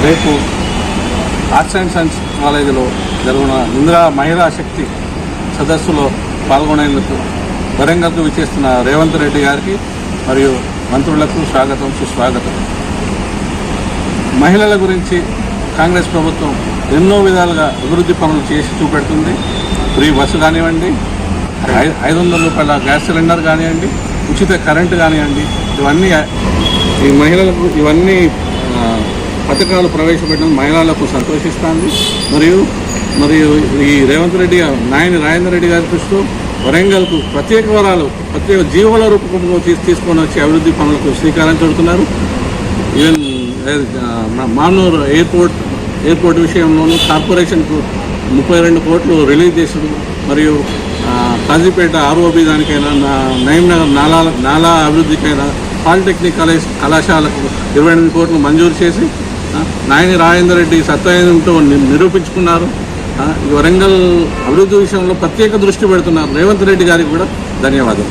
రేపు arts and science కాలేజీలో జరుగుతున్న ఇందిరా మహిళా శక్తి సదస్సులో పాల్గొనేందుకు వరంగల్కు విచ్చేస్తున్న రేవంత్ రెడ్డి గారికి మరియు మంత్రులకు స్వాగతం సుస్వాగతం. మహిళల గురించి కాంగ్రెస్ ప్రభుత్వం ఎన్నో విధాలుగా అభివృద్ధి పనులు చేసి చూపెడుతుంది. ఫ్రీ బస్సు కానివ్వండి, 500 రూపాయల గ్యాస్ సిలిండర్ కానివ్వండి, ఉచిత కరెంటు కానివ్వండి, ఇవన్నీ ఈ మహిళలకు ఇవన్నీ పథకాలు ప్రవేశపెట్టడం మహిళలకు సంతోషిస్తుంది. మరియు ఈ రేవంత్ రెడ్డి నాయని రాజేందర్ రెడ్డి గారి దృష్టిలో వరంగల్కు ప్రత్యేక జీవోల రూపంలో తీసుకొని వచ్చి అభివృద్ధి పనులకు శ్రీకారం చుడుతున్నారు. ఈవెన్ మానూరు ఎయిర్పోర్ట్ విషయంలోనూ కార్పొరేషన్కు 32 కోట్లు రిలీజ్ చేసుడు, మరియు కాజీపేట ఆర్ఓబి దానికైనా, నయీంనగర్ నాలా అభివృద్ధికైనా, పాలిటెక్నిక్ కళాశాలకు 28 కోట్లు మంజూరు చేసి నాయని రాజేందర్ రెడ్డి సత్తాయంతో నిరూపించుకున్నారు. వరంగల్ అభివృద్ధి విషయంలో ప్రత్యేక దృష్టి పెడుతున్నారు. రేవంత్ రెడ్డి గారికి కూడా ధన్యవాదాలు.